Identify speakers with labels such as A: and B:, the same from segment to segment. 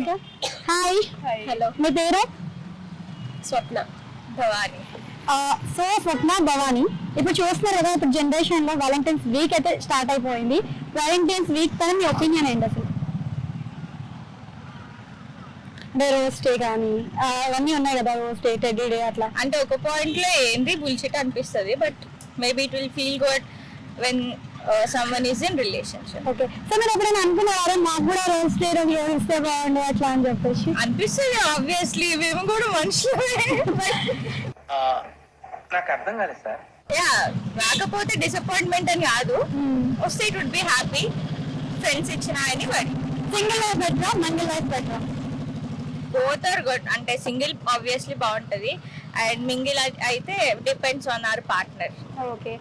A: ఇంకా hi
B: hello,
A: మీ పేరు?
B: స్వప్న Bhavani.
A: So స్వప్న భవాని, ఇప్పుడు చూస్తున్నారు కదా, ఇప్పుడు జనరేషన్ లో వాలంటైన్స్ వీక్ అయితే స్టార్ట్ అయిపోయింది. వాలంటైన్స్ వీక్ పైన మీ ఒపీనియన్ ఏంటి అసలు? అంటే రోజ్ డే కానీ అవన్నీ ఉన్నాయి కదా, రోజ్ డే, టెడ్డీ డే అట్లా.
B: అంటే ఒక పాయింట్ లో ఏంది బుల్షిట్ అనిపిస్తుంది, but maybe it will feel good when someone is in relationship.
A: Okay, so మీరు ఎప్పుడైనా అనుకున్నారా మాకు కూడా రోజ్ డే రోజు ఇస్తే బాగుండు అట్లా అని చెప్పేసి?
B: అనిపిస్తుంది ఆబ్వియస్లీ, మేము కూడా మనుషులమే.
C: నాకు అర్థం కాలేదు సార్.
B: యా, రాకపోతే డిసప్పాయింట్మెంట్ అని కాదు, వస్తే it would be happy. Friends ఇచ్చిన అని బట్
A: సింగిల్ లైఫ్ బెటరా, మంగిల్ లైఫ్ బెటరా?
B: Both are good. అంటే సింగిల్ ఆబ్వియస్లీ బాగుంటది, అండ్ మింగిల్ అయితే depends on our partner.
A: Okay,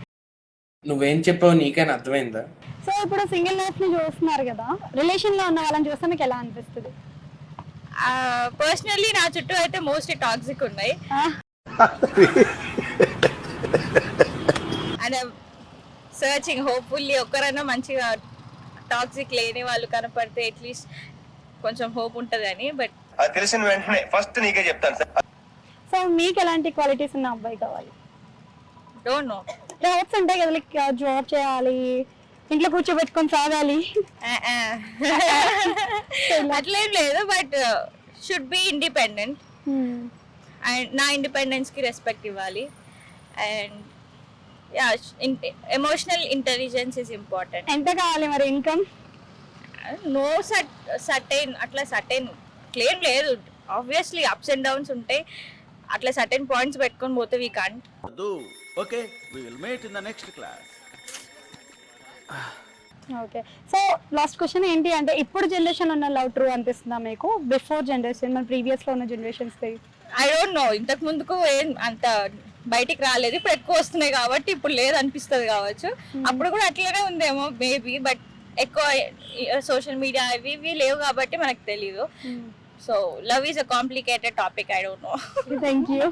C: నువ్వేం చెప్పావు నీకైనా అర్థమైందా?
A: సో ఇప్పుడు సింగిల్ లైఫ్ ని చూస్తున్నారు కదా, రిలేషన్ లో ఉన్న వాళ్ళని చూస్తే మీకు ఎలా అనిపిస్తుంది?
B: పర్సనల్లీ నా చుట్టూ అయితే మోస్ట్లీ టాక్సిక్ ఉన్నాయి. అండ్ సర్చింగ్ హోప్ఫుల్లీ ఒక్కరైనా మంచిగా టాక్సిక్ లేని వాళ్ళు కనపడితే అట్లీస్ట్ కొంచెం హోప్ ఉంటుంది అని. బట్
D: అది తెలిసిన వెంటనే ఫస్ట్ నీకే చెప్తాను సార్.
A: సో మీకు ఎలాంటి క్వాలిటీస్ ఉన్న అబ్బాయి కావాలి?
B: డోంట్ నో,
A: హోప్స్ ఉంటాయి కదా, లైక్ జాబ్ చేయాలి, ఇంట్లో కూర్చోబెట్టుకొని సాగాలి.
B: అట్లేం లేదు, but should be independent. And నా ఇండిపెండెన్స్ కి రెస్పెక్ట్ ఇవ్వాలి. And yeah, emotional intelligence is important.
A: ఎంత కావాలి మరి ఇన్కమ్?
B: నో సర్టైన్ అట్లా సర్టైన్ క్లెయిమ్ లేదు. ఆబ్వియస్లీ అప్స్ అండ్ డౌన్స్ ఉంటాయి, అట్లా సర్టైన్ పాయింట్స్ పెట్టుకొని పోతే we can't.
E: Okay, we will meet in the next class.
A: Okay, so last question ఏంటి అంటే, ఇప్పుడు జనరేషన్ ఉన్న లవ్ ట్రూ అనిపిస్తుందా మీకు, బిఫోర్ జనరేషన్, మన ప్రీవియస్ లో ఉన్న జనరేషన్స్?
B: ఐ డోంట్ నో, ఇంతకు ముందుకు ఏం అంత బయటికి రాలేదు, ఇప్పుడు ఎక్కువ వస్తున్నాయి కాబట్టి ఇప్పుడు లేదు అనిపిస్తుంది కావచ్చు. అప్పుడు కూడా అట్లనే ఉందేమో మేబీ, బట్ ఎక్కువ సోషల్ మీడియా ఇవి లేవు కాబట్టి మనకు తెలీదు. So love is a complicated topic. I don't know.
A: Thank you.